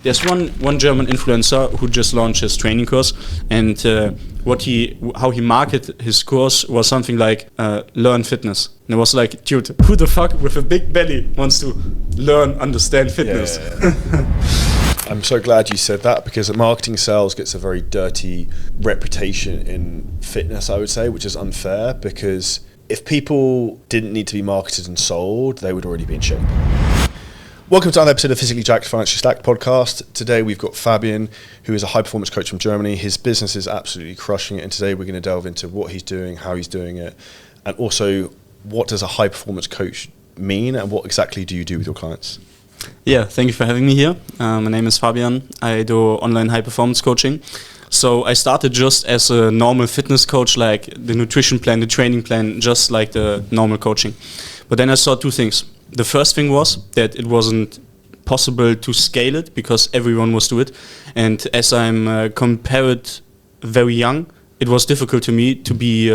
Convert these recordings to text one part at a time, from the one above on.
There's one German influencer who just launched his training course, and how he marketed his course was something like learn fitness. And it was like, dude, who the fuck with a big belly wants to understand fitness? I'm so glad you said that, because marketing sales gets a very dirty reputation in fitness, I would say, which is unfair, because if people didn't need to be marketed and sold, they would already be in shape. Welcome to another episode of Physically Jacked Financially Stacked podcast. Today we've got Fabien, who is a high performance coach from Germany. His business is absolutely crushing it, and today we're going to delve into what he's doing, how he's doing it, and also what does a high performance coach mean, and what exactly do you do with your clients? Yeah, thank you for having me here. My name is Fabien. I do online high performance coaching. So I started just as a normal fitness coach, like the nutrition plan, the training plan, just like the normal coaching. But then I saw two things. The first thing was that it wasn't possible to scale it because everyone was doing it. And as I'm compared very young, it was difficult to me to be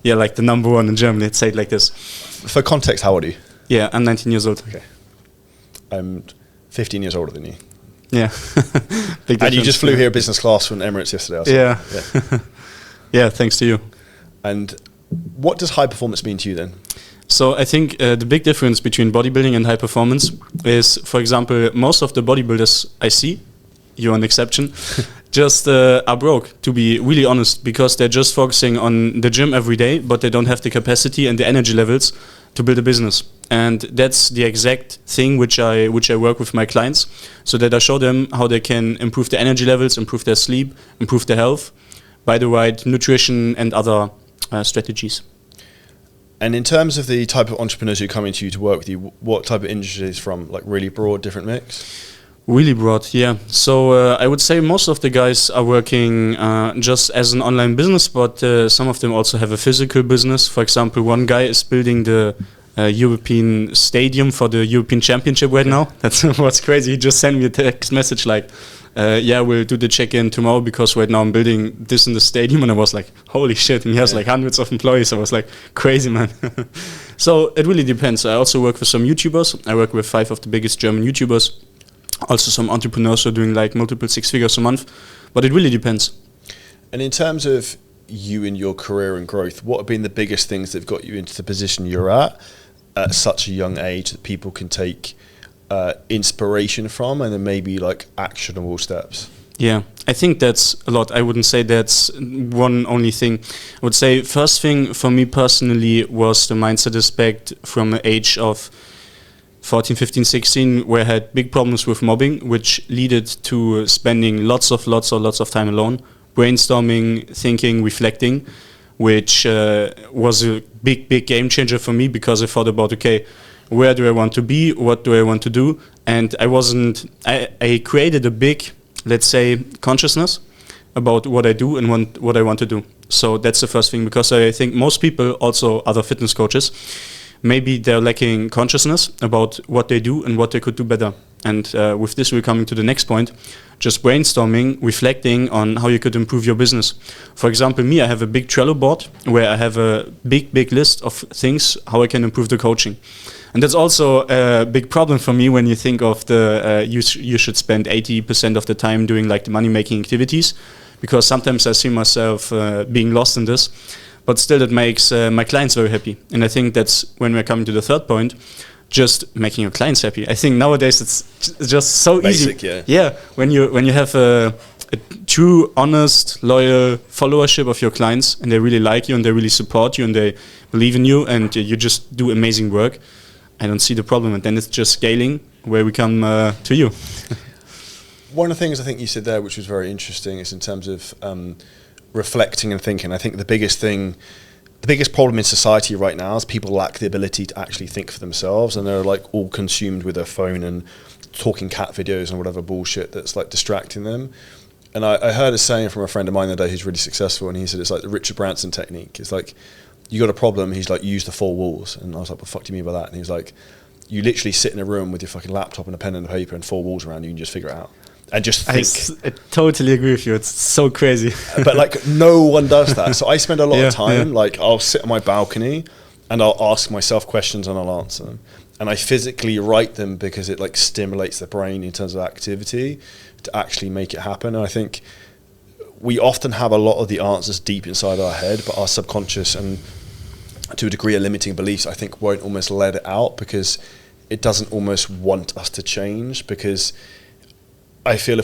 like the number one in Germany, let's say it like this. For context, how old are you? Yeah, I'm 19 years old. Okay. I'm 15 years older than you. Yeah. Big and you just flew here business class from Emirates yesterday. Yeah. Yeah, thanks to you. And what does high performance mean to you then? So I think the big difference between bodybuilding and high performance is, for example, most of the bodybuilders I see, you're an exception, just are broke, to be really honest, because they're just focusing on the gym every day, but they don't have the capacity and the energy levels to build a business. And that's the exact thing which I work with my clients, so that I show them how they can improve their energy levels, improve their sleep, improve their health by the right nutrition and other strategies. And in terms of the type of entrepreneurs who come into you to work with you, what type of industries from, like really broad, different mix? Really broad, yeah. So I would say most of the guys are working just as an online business, but some of them also have a physical business. For example, one guy is building the European stadium for the European Championship right now. That's what's crazy. He just sent me a text message like, we'll do the check-in tomorrow because right now I'm building this in the stadium. And I was like, holy shit. And he has like hundreds of employees. I was like, crazy, man. So it really depends. I also work with some YouTubers. I work with 5 of the biggest German YouTubers. Also some entrepreneurs who are doing like multiple 6 figures a month. But it really depends. And in terms of you and your career and growth, what have been the biggest things that have got you into the position you're at such a young age that people can take inspiration from, and then maybe like actionable steps? Yeah, I think that's a lot. I wouldn't say that's one only thing. I would say first thing for me personally was the mindset aspect from the age of 14, 15, 16, where I had big problems with mobbing, which led to spending lots of time alone, brainstorming, thinking, reflecting, which was a big game changer for me, because I thought about, okay, where do I want to be? What do I want to do? And I created a big, let's say, consciousness about what I do and what I want to do. So that's the first thing, because I think most people, also other fitness coaches, maybe they're lacking consciousness about what they do and what they could do better. And with this, we're coming to the next point, just brainstorming, reflecting on how you could improve your business. For example, me, I have a big Trello board where I have a big list of things, how I can improve the coaching. And that's also a big problem for me when you think of you should spend 80% of the time doing like the money-making activities, because sometimes I see myself being lost in this. But still, it makes my clients very happy. And I think that's when we're coming to the third point, just making your clients happy. I think nowadays it's just so basic, easy. Yeah, when you have a true, honest, loyal followership of your clients, and they really like you and they really support you and they believe in you, and you just do amazing work, I don't see the problem. And then it's just scaling where we come to you. One of the things I think you said there, which was very interesting, is in terms of reflecting and thinking. I think the biggest problem in society right now is people lack the ability to actually think for themselves, and they're like all consumed with their phone and talking cat videos and whatever bullshit that's like distracting them. And I heard a saying from a friend of mine the other day who's really successful, and he said it's like the Richard Branson technique. It's like, you got a problem, he's like, use the 4 walls. And I was like, what the fuck do you mean by that? And he was like, you literally sit in a room with your fucking laptop and a pen and a paper and 4 walls around you and just figure it out. And just think. I totally agree with you. It's so crazy. But like, no one does that. So I spend a lot of time, like I'll sit on my balcony and I'll ask myself questions and I'll answer them. and I physically write them because it like stimulates the brain in terms of activity to actually make it happen. And I think we often have a lot of the answers deep inside our head, but our subconscious and to a degree our limiting beliefs, I think, won't almost let it out because it doesn't almost want us to change. Because I feel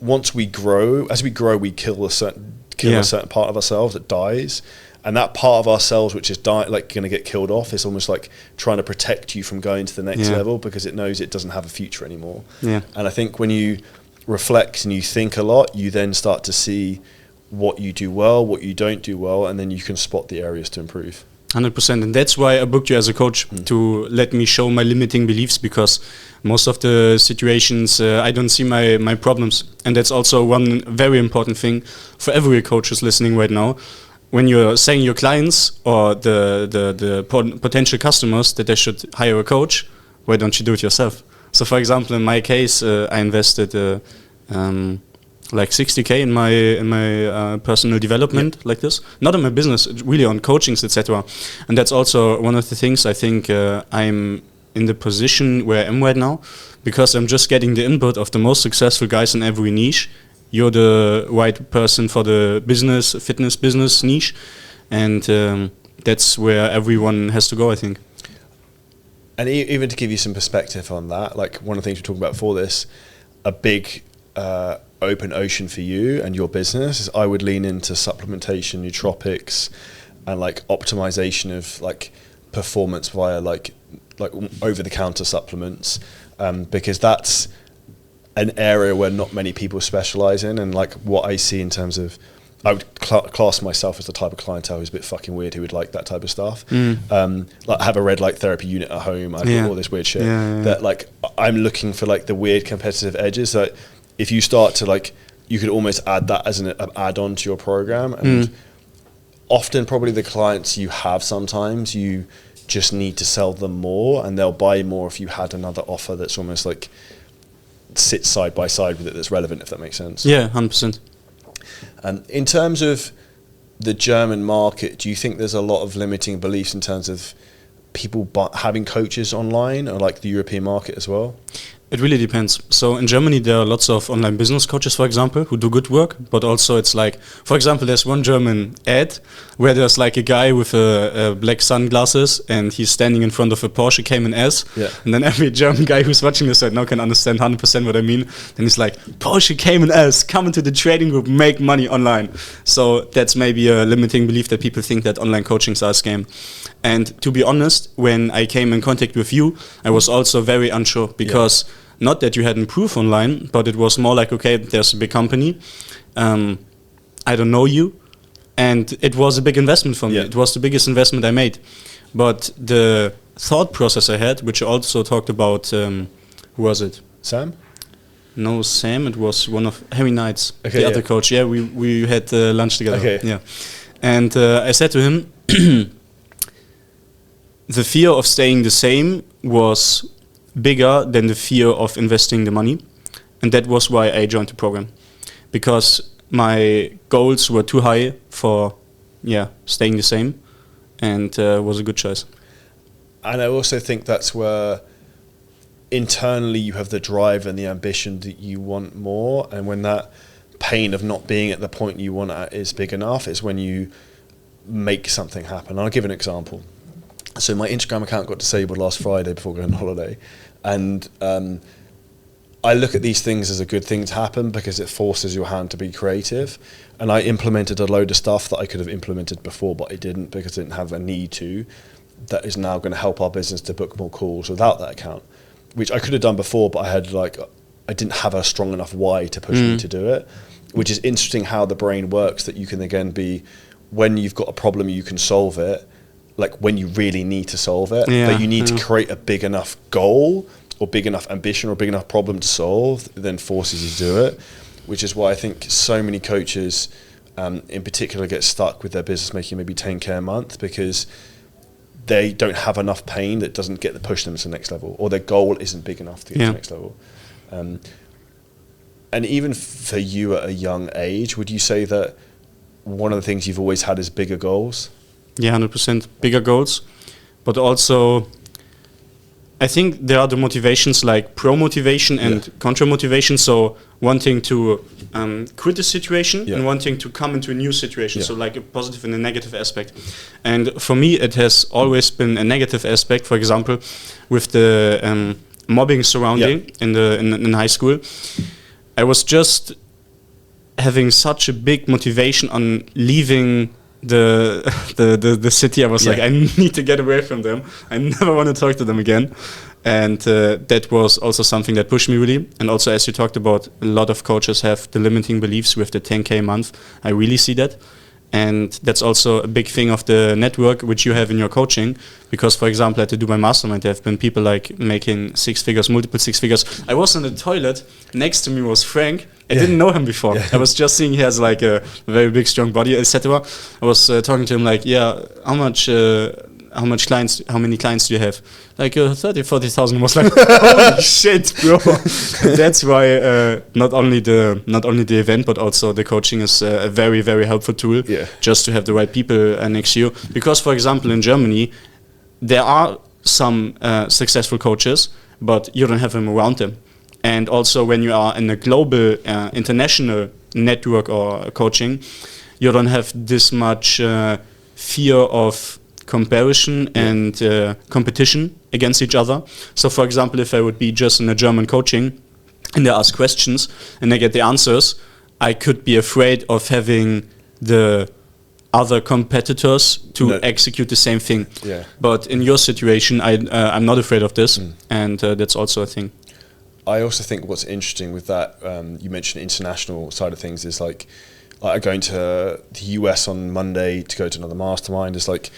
once we grow, as we grow, we kill a certain part of ourselves that dies. And that part of ourselves which is going to get killed off is almost like trying to protect you from going to the next level because it knows it doesn't have a future anymore. Yeah. And I think when you reflect and you think a lot, you then start to see what you do well, what you don't do well, and then you can spot the areas to improve. 100%, and that's why I booked you as a coach, to let me show my limiting beliefs, because most of the situations I don't see my problems, and that's also one very important thing for every coach who's listening right now. When you're saying your clients or the potential customers that they should hire a coach, why don't you do it yourself? So, for example, in my case, I invested like 60K in my personal development, like this. Not in my business, really on coachings, etc. And that's also one of the things I think I'm in the position where I am right now, because I'm just getting the input of the most successful guys in every niche. You're the right person for the fitness business niche, and that's where everyone has to go, I think. And even to give you some perspective on that, like one of the things we're talking about before this, a big open ocean for you and your business is I would lean into supplementation, nootropics, and like optimization of like performance via like over-the-counter supplements, because that's an area where not many people specialize in. And like what I see in terms of, I would class myself as the type of clientele who's a bit fucking weird, who would like that type of stuff. Like have a red light therapy unit at home, I do all this weird shit. That like I'm looking for like the weird competitive edges. So if you start to like, you could almost add that as an add-on to your program. And often probably the clients you have, sometimes you just need to sell them more, and they'll buy more if you had another offer that's almost like sits side by side with it, that's relevant, if that makes sense. Yeah, 100%. In terms of the German market, do you think there's a lot of limiting beliefs in terms of people having coaches online, or like the European market as well? It really depends. So in Germany, there are lots of online business coaches, for example, who do good work. But also it's like, for example, there's one German ad where there's like a guy with a black sunglasses, and he's standing in front of a Porsche Cayman S. Yeah. And then every German guy who's watching this right now can understand 100% what I mean. Then he's like, Porsche Cayman S, come into the trading group, make money online. So that's maybe a limiting belief, that people think that online coachings are a scam. And to be honest, when I came in contact with you, I was also very unsure, because not that you hadn't proof online, but it was more like, okay, there's a big company, I don't know you, and it was a big investment for me. It was the biggest investment I made. But the thought process I had, which I also talked about, who was it? Sam? No, Sam, it was one of Harry Knight's, the other coach. Yeah, we had lunch together. Okay. Yeah. And I said to him, the fear of staying the same was bigger than the fear of investing the money. And that was why I joined the program. Because my goals were too high for staying the same, and was a good choice. And I also think that's where internally you have the drive and the ambition that you want more. And when that pain of not being at the point you want at is big enough, it's when you make something happen. I'll give an example. So my Instagram account got disabled last Friday before going on holiday, and I look at these things as a good thing to happen because it forces your hand to be creative. And I implemented a load of stuff that I could have implemented before, but I didn't because I didn't have a need to. That is now going to help our business to book more calls without that account, which I could have done before, but I didn't have a strong enough why to push me to do it. Which is interesting how the brain works, that you can again be, when you've got a problem, you can solve it. Like when you really need to solve it, but you need to create a big enough goal or big enough ambition or big enough problem to solve, then forces you to do it, which is why I think so many coaches in particular get stuck with their business making maybe 10K a month, because they don't have enough pain that doesn't get to push them to the next level, or their goal isn't big enough to get to the next level. And even for you at a young age, would you say that one of the things you've always had is bigger goals? Yeah, 100% bigger goals, but also I think there are the motivations like pro motivation and contra motivation. So wanting to quit the situation and wanting to come into a new situation. So like a positive and a negative aspect. And for me, it has always been a negative aspect. For example, with the mobbing surrounding in high school, I was just having such a big motivation on leaving the city. I was like, I need to get away from them. I never want to talk to them again. And that was also something that pushed me really. And also, as you talked about, a lot of coaches have the limiting beliefs with the 10K a month. I really see that. And that's also a big thing of the network which you have in your coaching. Because, for example, at the Dubai Mastermind, there have been people like making 6 figures, multiple 6 figures. I was in the toilet. Next to me was Frank. I didn't know him before. I was just seeing he has like a very big, strong body, etc. I was talking to him like, how many clients do you have? Like 30, 40,000. Was like, holy shit, bro. That's why not only the event, but also the coaching is a very, very helpful tool. Just to have the right people next to you. Because, for example, in Germany, there are some successful coaches, but you don't have them around them. And also, when you are in a global, international network or coaching, you don't have this much fear of comparison and competition against each other. So, for example, if I would be just in a German coaching and they ask questions and I get the answers, I could be afraid of having the other competitors to execute the same thing. But in your situation, I'm not afraid of this, and that's also a thing. I also think what's interesting with that, you mentioned international side of things, is like going to the US on Monday to go to another mastermind. It's like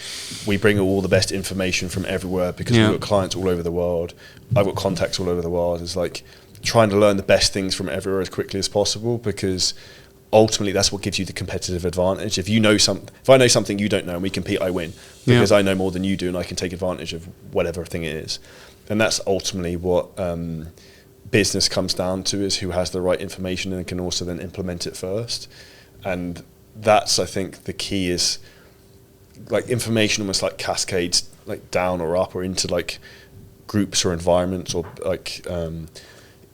we bring all the best information from everywhere because we've got clients all over the world. I've got contacts all over the world. It's like trying to learn the best things from everywhere as quickly as possible, because ultimately that's what gives you the competitive advantage. If I know something you don't know and we compete, I win because I know more than you do and I can take advantage of whatever thing it is. And that's ultimately what business comes down to, is who has the right information and can also then implement it first. And that's, I think, the key, is like information almost like cascades like down or up or into like groups or environments or like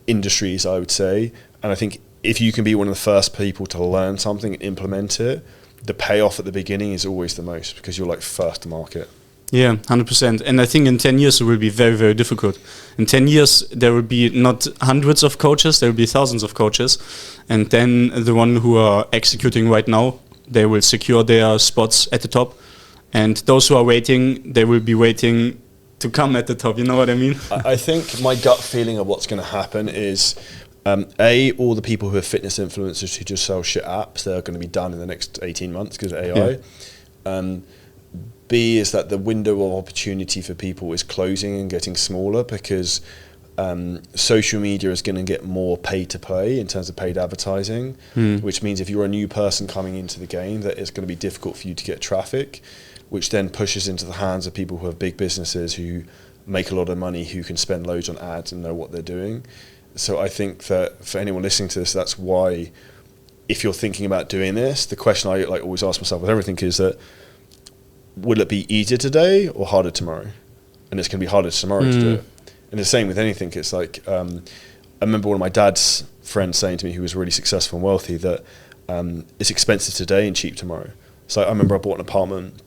industries, I would say. And I think if you can be one of the first people to learn something and implement it, the payoff at the beginning is always the most, because you're like first to market. Yeah, 100%. And I think in 10 years it will be very, very difficult. In 10 years there will be not hundreds of coaches, there will be thousands of coaches. And then the one who are executing right now, they will secure their spots at the top. And those who are waiting, they will be waiting to come at the top. You know what I mean? I think my gut feeling of what's going to happen is, all the people who are fitness influencers who just sell shit apps, they're going to be done in the next 18 months because of AI. B is that the window of opportunity for people is closing and getting smaller, because social media is going to get more pay to play in terms of paid advertising, which means if you're a new person coming into the game, that it's going to be difficult for you to get traffic, which then pushes into the hands of people who have big businesses who make a lot of money, who can spend loads on ads and know what they're doing. So I think that for anyone listening to this, that's why, if you're thinking about doing this, the question I like always ask myself with everything is that, will it be easier today or harder tomorrow? And it's going to be harder tomorrow to do it. And the same with anything. It's like, I remember one of my dad's friends saying to me, who was really successful and wealthy, that it's expensive today and cheap tomorrow. So I remember I bought an apartment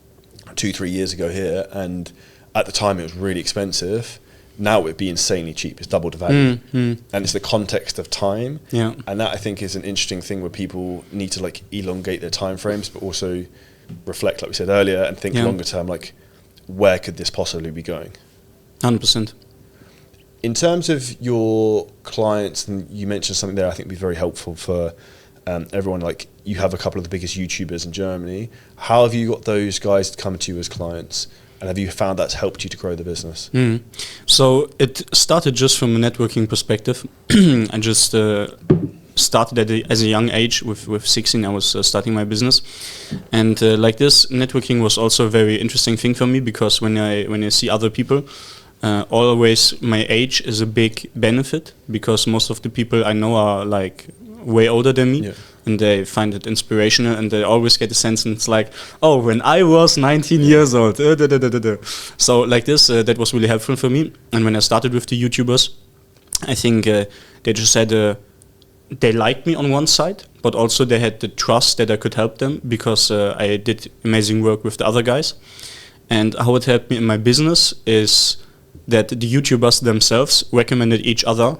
2-3 years ago here, and at the time it was really expensive. Now it would be insanely cheap. It's double the value. And it's the context of time. And that, I think, is an interesting thing where people need to like elongate their time frames, but also reflect, like we said earlier, and think longer term, like where could this possibly be going? 100%. In terms of your clients, and you mentioned something there I think would be very helpful for everyone, like you have a couple of the biggest YouTubers in Germany. How have you got those guys to come to you as clients? And have you found that's helped you to grow the business? So it started just from a networking perspective. I just started as a young age. With 16 I was starting my business, and like this, networking was also a very interesting thing for me, because when I see other people, always my age is a big benefit, because most of the people I know are like way older than me. and they find it inspirational, and they always get a sense, and it's like, oh, when I was 19 years old, so like this, that was really helpful for me. And when I started with the YouTubers, I think they just had they liked me on one side, but also they had the trust that I could help them, because I did amazing work with the other guys. And how it helped me in my business is that the YouTubers themselves recommended each other,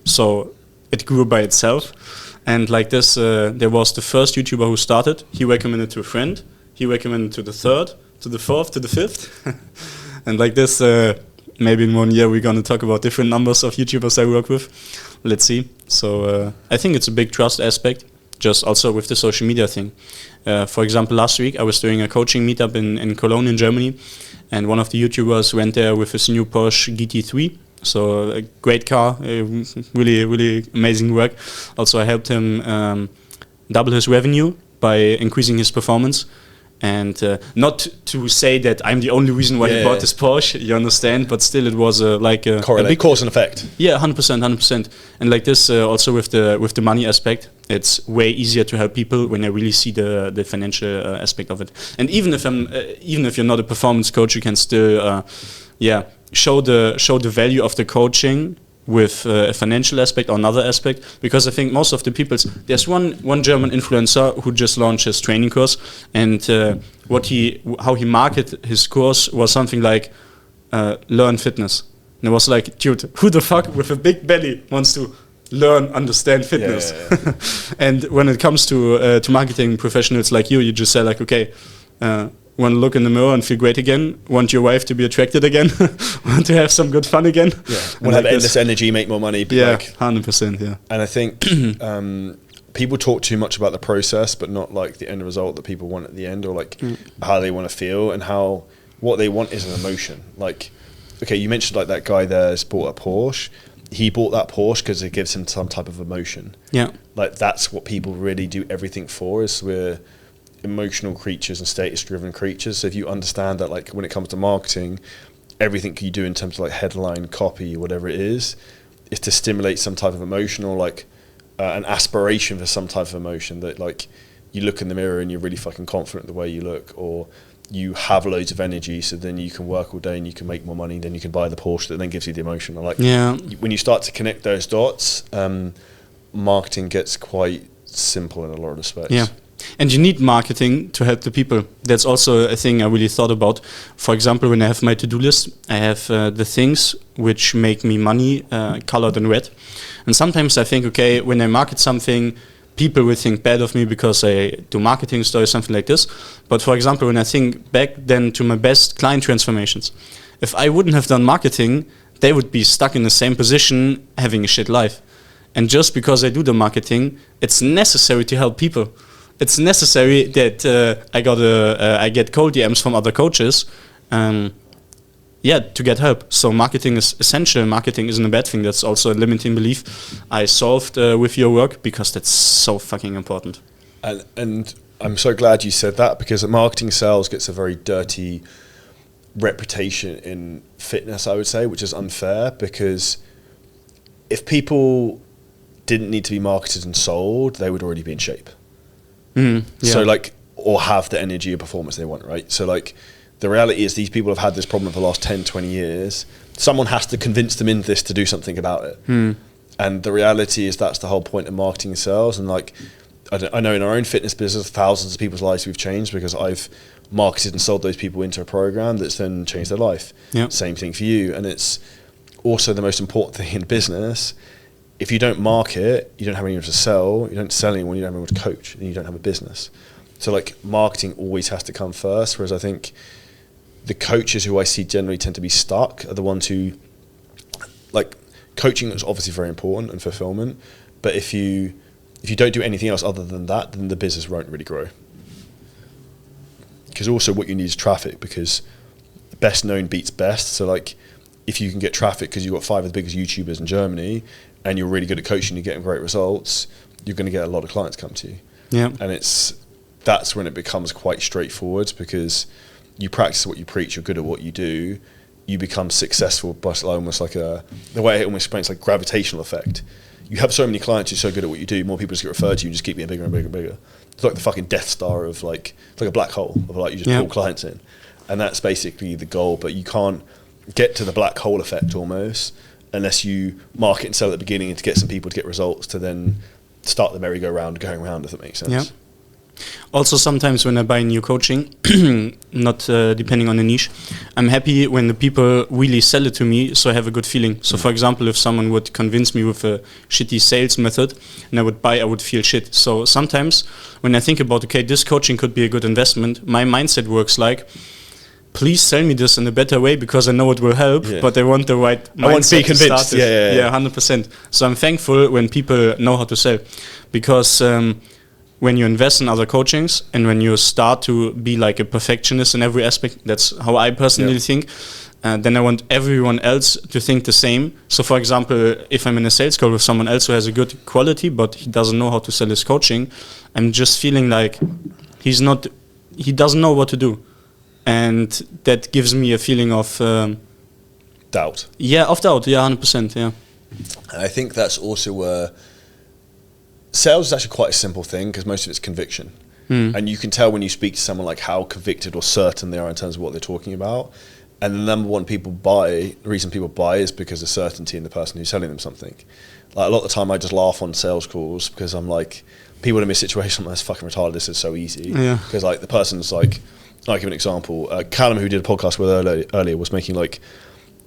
so it grew by itself. And like this, there was the first YouTuber who started, he recommended to a friend, he recommended to the third, to the fourth, to the fifth. And like this, maybe in 1 year we're going to talk about different numbers of YouTubers I work with. Let's see. So I think it's a big trust aspect, just also with the social media thing. For example, last week I was doing a coaching meetup in Cologne in Germany, and one of the YouTubers went there with his new Porsche GT3. So a great car, really, really amazing work. Also, I helped him double his revenue by increasing his performance. And not to say that I'm the only reason why he bought this Porsche, you understand, but still it was like a big cause and effect. Yeah, 100%. And like this, also with the money aspect, it's way easier to help people when I really see the financial aspect of it. And even if you're not a performance coach, you can still show the value of the coaching with a financial aspect or another aspect, because I think most of the people, there's one German influencer who just launched his training course, and how he marketed his course was something like learn fitness. And it was like, dude, who the fuck with a big belly wants to understand fitness? Yeah. And when it comes to marketing professionals like you just say like, okay, want to look in the mirror and feel great again, want your wife to be attracted again, want to have some good fun again. Yeah, want to have endless energy, make more money. Yeah, 100%, yeah. And I think people talk too much about the process, but not like the end result that people want at the end, or like how they want to feel, and what they want is an emotion. Like, okay, you mentioned like that guy there's bought a Porsche. He bought that Porsche because it gives him some type of emotion. Yeah. Like that's what people really do everything for, is we're emotional creatures and status-driven creatures. So if you understand that, like when it comes to marketing, everything you do in terms of like headline, copy, whatever it is to stimulate some type of emotion, or like an aspiration for some type of emotion, that like you look in the mirror and you're really fucking confident the way you look, or you have loads of energy, so then you can work all day and you can make more money, then you can buy the Porsche that then gives you the emotion. Like when you start to connect those dots, marketing gets quite simple in a lot of respects. Yeah. And you need marketing to help the people. That's also a thing I really thought about. For example, when I have my to-do list, I have the things which make me money colored in red. And sometimes I think, okay, when I market something, people will think bad of me because I do marketing stories, something like this. But for example, when I think back then to my best client transformations, if I wouldn't have done marketing, they would be stuck in the same position, having a shit life. And just because I do the marketing, it's necessary to help people. It's necessary that I get cold DMs from other coaches, to get help. So marketing is essential. Marketing isn't a bad thing. That's also a limiting belief I solved with your work, because that's so fucking important. And I'm so glad you said that, because marketing sales gets a very dirty reputation in fitness, I would say, which is unfair, because if people didn't need to be marketed and sold, they would already be in shape. So like, or have the energy or performance they want, right? So like, the reality is these people have had this problem for the last 10, 20 years. Someone has to convince them into this to do something about it. And the reality is that's the whole point of marketing and sales. And like, I know in our own fitness business, thousands of people's lives we've changed because I've marketed and sold those people into a program that's then changed their life. Same thing for you. And it's also the most important thing in business. If you don't market, you don't have anyone to sell, you don't sell anyone, you don't have anyone to coach, and you don't have a business. So like, marketing always has to come first, whereas I think the coaches who I see generally tend to be stuck are the ones who, like, coaching is obviously very important and fulfillment, but if you don't do anything else other than that, then the business won't really grow. Because also what you need is traffic, because best known beats best. So like, if you can get traffic because you've got 5 of the biggest YouTubers in Germany, and you're really good at coaching, you're getting great results, you're going to get a lot of clients come to you. And that's when it becomes quite straightforward, because you practice what you preach, you're good at what you do, you become successful by almost like the way it almost explains, like gravitational effect. You have so many clients, you're so good at what you do, more people just get referred to you and just keep getting bigger and bigger and bigger. It's like the fucking Death Star of like, it's like a black hole of like, you just pull clients in. And that's basically the goal, but you can't get to the black hole effect almost unless you market and sell at the beginning and to get some people to get results to then start the merry-go-round going around, if that makes sense. Yeah. Also, sometimes when I buy new coaching, not depending on the niche, I'm happy when the people really sell it to me, so I have a good feeling. So, for example, if someone would convince me with a shitty sales method and I would buy, I would feel shit. So sometimes when I think about, okay, this coaching could be a good investment, my mindset works like, please sell me this in a better way because I know it will help, but I want the right mindset. I want to be convinced. Yeah, 100%. So I'm thankful when people know how to sell, because when you invest in other coachings and when you start to be like a perfectionist in every aspect, that's how I personally think, then I want everyone else to think the same. So for example, if I'm in a sales call with someone else who has a good quality, but he doesn't know how to sell his coaching, I'm just feeling like he doesn't know what to do. And that gives me a feeling of doubt. Yeah, of doubt. Yeah, 100%. Yeah. And I think that's also where sales is actually quite a simple thing because most of it's conviction. And you can tell when you speak to someone like how convicted or certain they are in terms of what they're talking about. And the number one the reason people buy is because of certainty in the person who's selling them something. Like a lot of the time I just laugh on sales calls because I'm like, people in a situation, that's fucking retarded, this is so easy. Yeah. Because like the person's like, I'll give an example. Callum, who did a podcast with earlier, was making like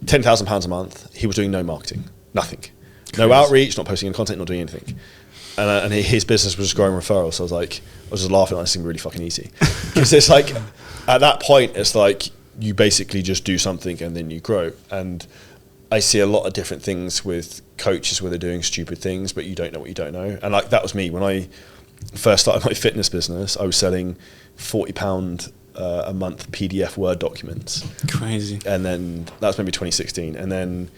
£10,000 a month. He was doing no marketing, nothing. Crazy. No outreach, not posting any content, not doing anything. And his business was just growing referrals. So I was just laughing, like, this seemed really fucking easy. Because it's like, at that point, it's like, you basically just do something and then you grow. And I see a lot of different things with coaches where they're doing stupid things, but you don't know what you don't know. And like, that was me. When I first started my fitness business, I was selling £40 a month PDF Word documents. Crazy. And then that was maybe 2016. And then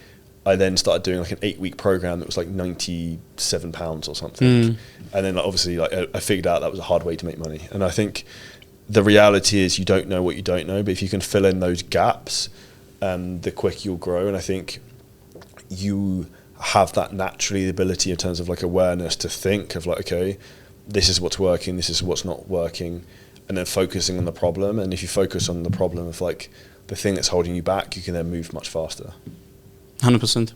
I started doing like an 8-week program that was like £97 or something. And then obviously like I figured out that was a hard way to make money. And I think the reality is you don't know what you don't know, but if you can fill in those gaps, the quicker you'll grow. And I think you have that naturally, the ability in terms of like awareness to think of like, okay, this is what's working, this is what's not working. And then focusing on the problem. And if you focus on the problem of like the thing that's holding you back, you can then move much faster. 100%.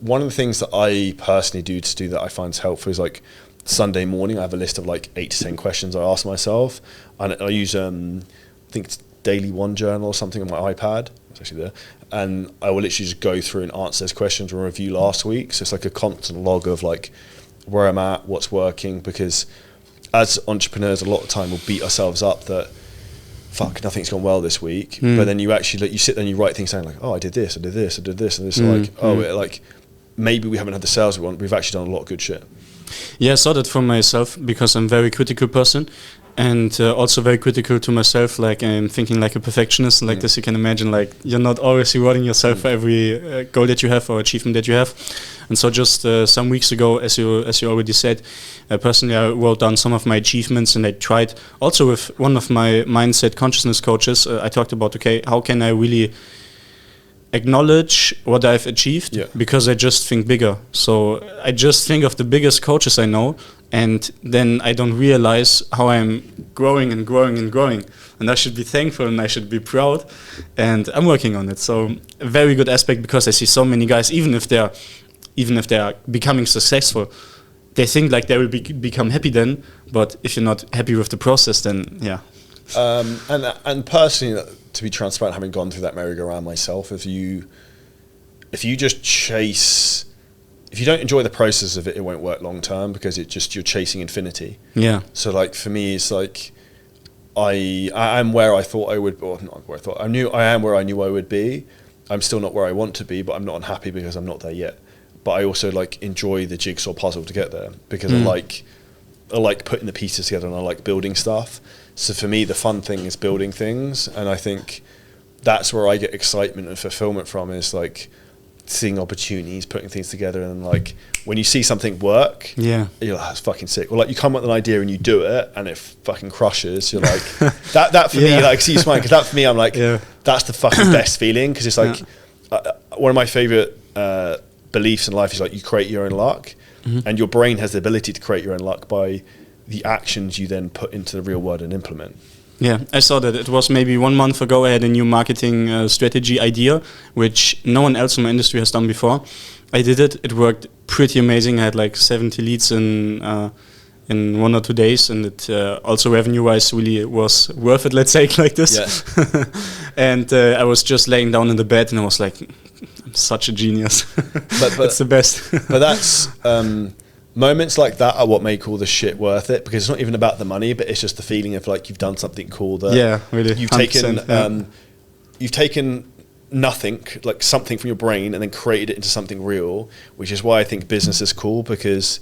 One of the things that I personally do that I find helpful is like Sunday morning, I have a list of like 8 to 10 questions I ask myself. And I use, I think it's No.1 journal or something on my iPad. It's actually there. And I will literally just go through and answer those questions and review last week. So it's like a constant log of like where I'm at, what's working, because as entrepreneurs, a lot of time we'll beat ourselves up that fuck, nothing's gone well this week. But then you actually you sit there and you write things down like, oh, I did this, I did this, I did this, and this. Like, like maybe we haven't had the sales we want. We've actually done a lot of good shit. Yeah, I saw that for myself because I'm a very critical person. And also very critical to myself, like I'm thinking like a perfectionist, like this you can imagine, like you're not always rewarding yourself for every goal that you have or achievement that you have. And so just some weeks ago, as you already said, personally I wrote down some of my achievements, and I tried also with one of my mindset consciousness coaches, I talked about, okay, how can I really acknowledge what I've achieved, because I just think bigger. So I just think of the biggest coaches I know, and then I don't realize how I'm growing and growing and growing. And I should be thankful and I should be proud, and I'm working on it. So a very good aspect, because I see so many guys, even if they are becoming successful, they think like they will become happy then, but if you're not happy with the process, then yeah. And personally, to be transparent, having gone through that merry-go-round myself, if you just chase, if you don't enjoy the process of it, it won't work long term, because you're chasing infinity. Yeah. So like for me, it's like I am where I thought I would, or not where I thought I am where I knew I would be. I'm still not where I want to be, but I'm not unhappy because I'm not there yet. But I also like enjoy the jigsaw puzzle to get there, because I like putting the pieces together and I like building stuff. So for me, the fun thing is building things, and I think that's where I get excitement and fulfillment from, is like seeing opportunities, putting things together, and like when you see something work, you're like, that's fucking sick. Or like you come up with an idea and you do it and it fucking crushes. You're like that for me, like, see you smiling, because that for me, I'm like, that's the fucking best feeling, because it's like one of my favorite beliefs in life is like you create your own luck, and your brain has the ability to create your own luck by the actions you then put into the real world and implement. Yeah, I saw that. It was maybe 1 month ago. I had a new marketing strategy idea, which no one else in my industry has done before. I did it. It worked pretty amazing. I had like 70 leads in 1 or 2 days, and it also revenue-wise really was worth it. Let's say it like this. Yeah. And I was just laying down in the bed, and I was like, "I'm such a genius." But it's the best. But that's moments like that are what make all the shit worth it, because it's not even about the money, but it's just the feeling of like you've done something cool. That really. You've taken nothing, like something from your brain, and then created it into something real, which is why I think business is cool, because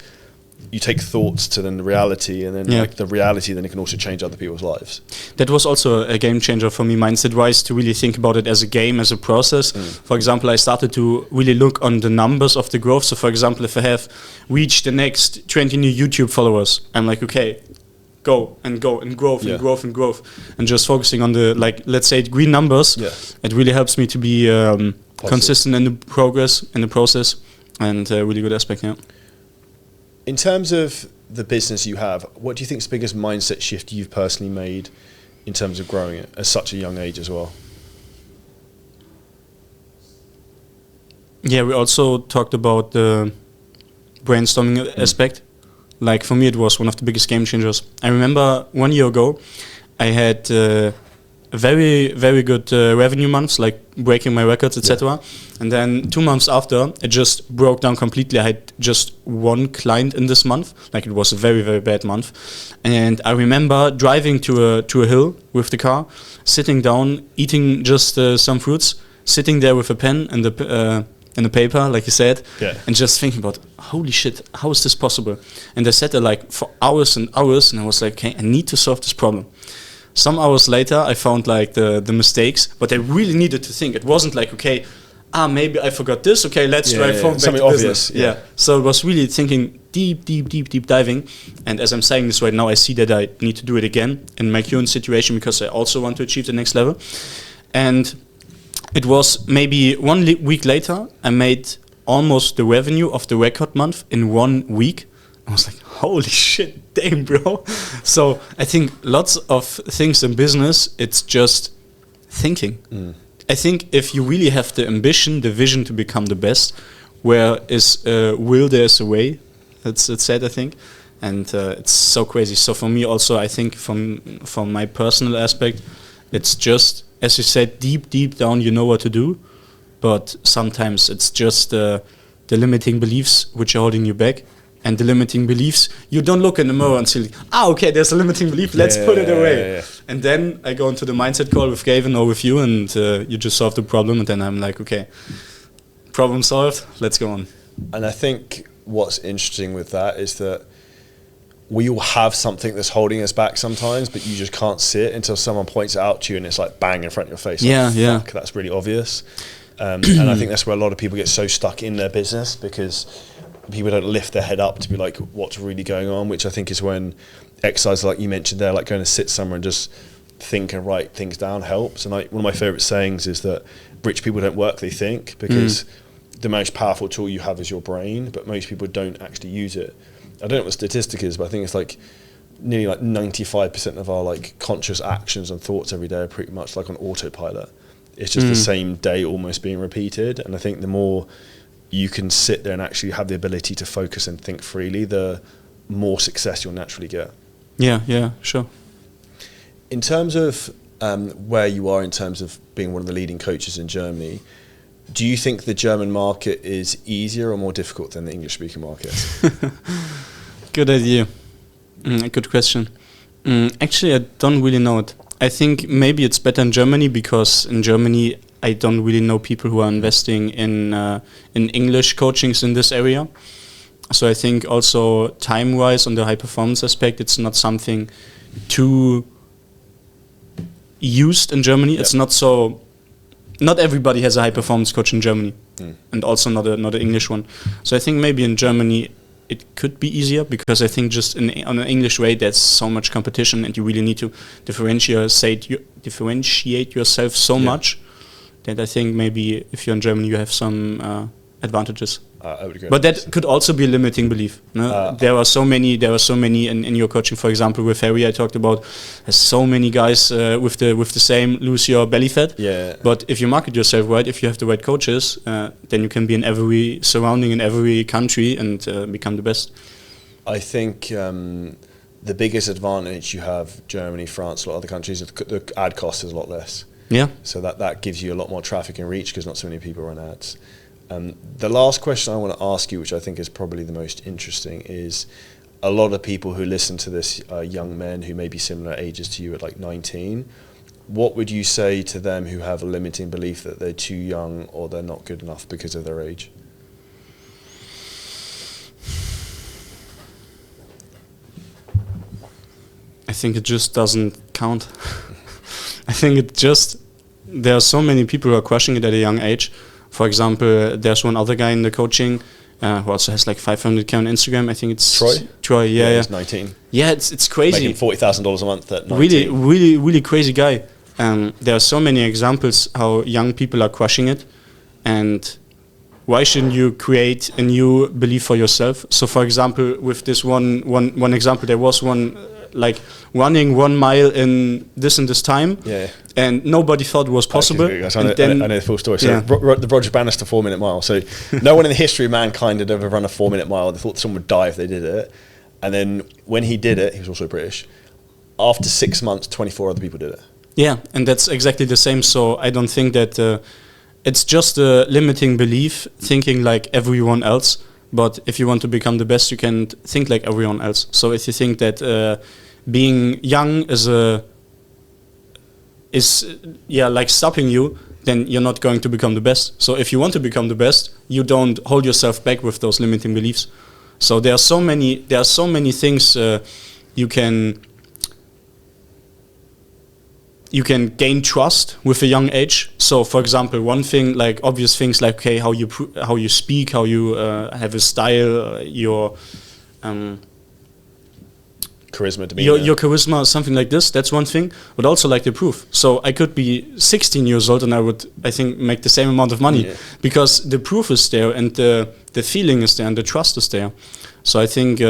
you take thoughts to then the reality, and then like the reality then it can also change other people's lives. That was also a game changer for me, mindset-wise, to really think about it as a game, as a process. For example, I started to really look on the numbers of the growth. So for example, if I have reached the next 20 new YouTube followers, I'm like, okay, go and growth and growth and growth, and just focusing on the, like, let's say green numbers. It really helps me to be consistent in the progress, in the process, and a really good aspect. In terms of the business you have, what do you think is the biggest mindset shift you've personally made in terms of growing it at such a young age as well? Yeah, we also talked about the brainstorming aspect. Like for me, it was one of the biggest game changers. I remember 1 year ago, I had very, very good revenue months, like breaking my records, etc. And then 2 months after, it just broke down completely. I had just 1 client in this month. Like it was a very, very bad month. And I remember driving to a hill with the car, sitting down, eating just some fruits, sitting there with a pen and the paper, like you said, and just thinking about, holy shit, how is this possible? And I sat there like for hours and hours, and I was like, okay, I need to solve this problem. Some hours later, I found like the mistakes, but I really needed to think. It wasn't like, okay, maybe I forgot this. Okay, let's drive home back to business. So it was really thinking deep diving. And as I'm saying this right now, I see that I need to do it again in my current situation, because I also want to achieve the next level. And it was maybe 1 week later, I made almost the revenue of the record month in 1 week. I was like, holy shit, damn, bro. So I think lots of things in business, it's just thinking. I think if you really have the ambition, the vision to become the best, where is will, there's a way. It's said, I think. And it's so crazy. So for me also, I think from my personal aspect, it's just, as you said, deep down, you know what to do. But sometimes it's just the limiting beliefs which are holding you back. And the limiting beliefs, you don't look in the mirror and say, okay, there's a limiting belief, let's put it away. And then I go into the mindset call with Gavin or with you, and you just solve the problem. And then I'm like, okay, problem solved, let's go on. And I think what's interesting with that is that we all have something that's holding us back sometimes, but you just can't see it until someone points it out to you, and it's like bang in front of your face. Like, fuck, that's really obvious. And I think that's where a lot of people get so stuck in their business, because people don't lift their head up to be like, what's really going on, which I think is when exercise, like you mentioned there, like going to sit somewhere and just think and write things down helps. And like one of my favorite sayings is that rich people don't work, they think, because the most powerful tool you have is your brain, but most people don't actually use it. I don't know what the statistic is, but I think it's like nearly like 95% of our like conscious actions and thoughts every day are pretty much like on autopilot. It's just the same day almost being repeated. And I think the more you can sit there and actually have the ability to focus and think freely, the more success you'll naturally get. Yeah, sure. In terms of where you are in terms of being one of the leading coaches in Germany, do you think the German market is easier or more difficult than the English-speaking market? Good idea. Good question. Actually, I don't really know it. I think maybe it's better in Germany, because in Germany I don't really know people who are investing in English coachings in this area. So I think also time-wise on the high-performance aspect, it's not something too used in Germany. It's not so. Not everybody has a high-performance coach in Germany, and also not an English one. So I think maybe in Germany it could be easier, because I think just on an English way there's so much competition, and you really need to differentiate yourself so much that I think maybe if you're in Germany you have some advantages. I would agree. But that could also be a limiting belief. No? There are so many in your coaching. For example, with Harry, I talked about, there's so many guys with the same lose your belly fat. Yeah. But if you market yourself right, if you have the right coaches, then you can be in every surrounding in every country and become the best. I think the biggest advantage you have, Germany, France, a lot of other countries, the ad cost is a lot less. Yeah. So that gives you a lot more traffic and reach because not so many people run ads. The last question I want to ask you, which I think is probably the most interesting, is a lot of people who listen to this are young men who may be similar ages to you at like 19. What would you say to them who have a limiting belief that they're too young or they're not good enough because of their age? I think it just doesn't count. I think there are so many people who are crushing it at a young age. For example, there's one other guy in the coaching who also has like 500k on Instagram. I think it's Troy. Yeah. He's 19. Yeah, it's crazy. Making $40,000 a month at 19. Really crazy guy. There are so many examples how young people are crushing it, and why shouldn't you create a new belief for yourself? So, for example, with this one example, there was one like running 1 mile in this and this time, and nobody thought it was possible. I know the full story. So the Roger Bannister 4-minute mile. So no one in the history of mankind had ever run a 4-minute mile. They thought someone would die if they did it. And then when he did it, he was also British. After 6 months, 24 other people did it. Yeah, and that's exactly the same. So I don't think that it's just a limiting belief, thinking like everyone else. But if you want to become the best, you can think like everyone else. So if you think that being young is like stopping you, then you're not going to become the best. So if you want to become the best, you don't hold yourself back with those limiting beliefs. So there are so many things you can gain trust with a young age. So, for example, one thing, like obvious things, like okay, how you speak, how you have a style, your charisma, demeanor. Your charisma, something like this. That's one thing. But also like the proof. So I could be 16 years old and I think make the same amount of money because the proof is there and the feeling is there and the trust is there. So I think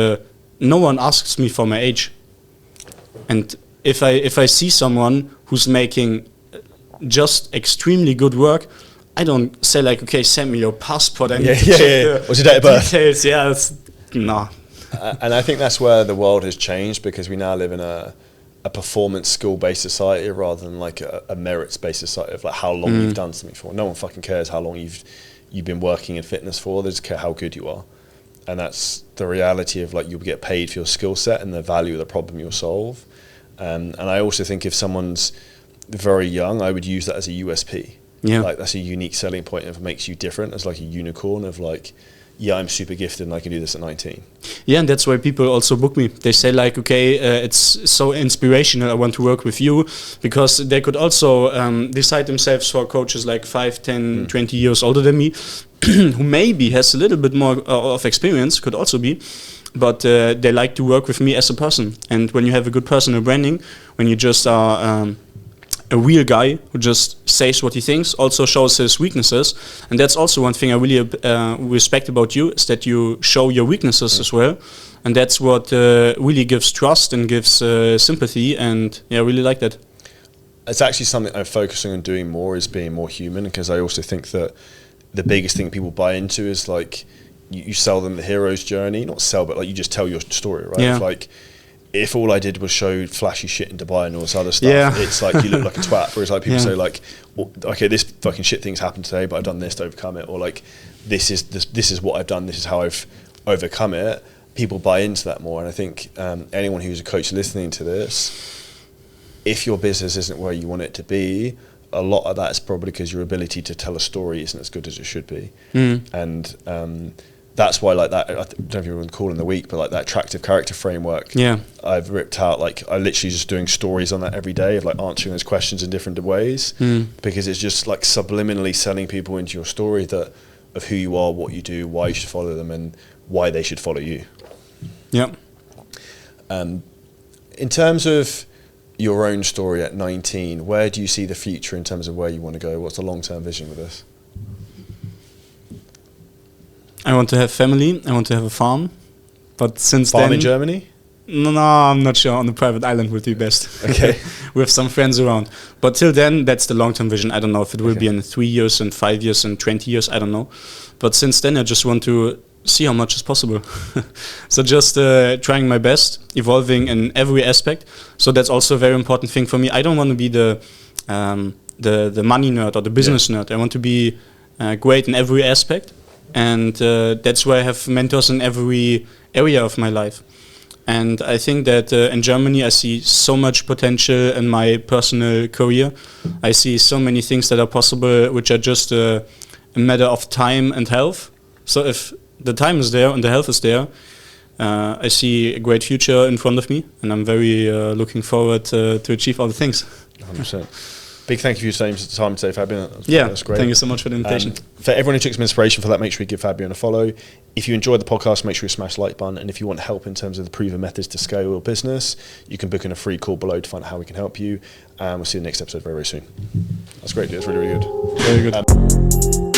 no one asks me for my age, and if I see someone who's making just extremely good work, I don't say like, okay, send me your passport and what's your date of birth? Details. No. And I think that's where the world has changed, because we now live in a performance skill-based society rather than like a merits-based society of like how long you've done something for. No one fucking cares how long you've been working in fitness for. They just care how good you are. And that's the reality of like you'll get paid for your skill set and the value of the problem you'll solve. And I also think if someone's very young, I would use that as a USP. Yeah. Like that's a unique selling point, and it makes you different as like a unicorn of like, yeah, I'm super gifted and I can do this at 19. Yeah, and that's why people also book me. They say like, okay, it's so inspirational, I want to work with you, because they could also decide themselves for coaches like 5, 10, 20 years older than me, who maybe has a little bit more of experience, could also be, but they like to work with me as a person. And when you have a good personal branding, when you just are a real guy who just says what he thinks, also shows his weaknesses, and that's also one thing I really respect about you, is that you show your weaknesses as well, and that's what really gives trust and gives sympathy, and yeah, I really like that. It's actually something I'm focusing on doing more, is being more human, because I also think that the biggest thing people buy into is like you sell them the hero's journey, not sell, but like you just tell your story, right? Yeah. Like, if all I did was show flashy shit in Dubai and all this other stuff, it's like you look like a twat. Whereas like people say like, well, okay, this fucking shit thing's happened today, but I've done this to overcome it, or like this is what I've done, this is how I've overcome it. People buy into that more, and I think anyone who's a coach listening to this, if your business isn't where you want it to be, a lot of that is probably because your ability to tell a story isn't as good as it should be, and that's why like that, I don't know if you want to call in the week, but like that attractive character framework, I've ripped out, like I literally just doing stories on that every day of like answering those questions in different ways, because it's just like subliminally selling people into your story that of who you are, what you do, why you should follow them, and why they should follow you. Yeah. In terms of your own story at 19, where do you see the future in terms of where you want to go? What's the long-term vision with this? I want to have family. I want to have a farm. But since Farm then... in Germany? No, I'm not sure. On a private island would be best. Okay. With some friends around. But till then, that's the long-term vision. I don't know if it will be in 3 years and 5 years and 20 years. I don't know. But since then, I just want to see how much is possible. So just trying my best, evolving in every aspect. So that's also a very important thing for me. I don't want to be the money nerd or the business nerd. I want to be great in every aspect. And that's why I have mentors in every area of my life. And I think that in Germany I see so much potential in my personal career. I see so many things that are possible, which are just a matter of time and health. So if the time is there and the health is there, I see a great future in front of me, and I'm very looking forward to achieve all the things. 100%. Big thank you for your time today, Fabien. That's great. Thank you so much for the invitation. For everyone who took some inspiration for that, make sure you give Fabien a follow. If you enjoyed the podcast, make sure you smash the like button. And if you want help in terms of the proven methods to scale your business, you can book in a free call below to find out how we can help you. And we'll see you in the next episode very, very soon. That's great. That's really, really good. Very good.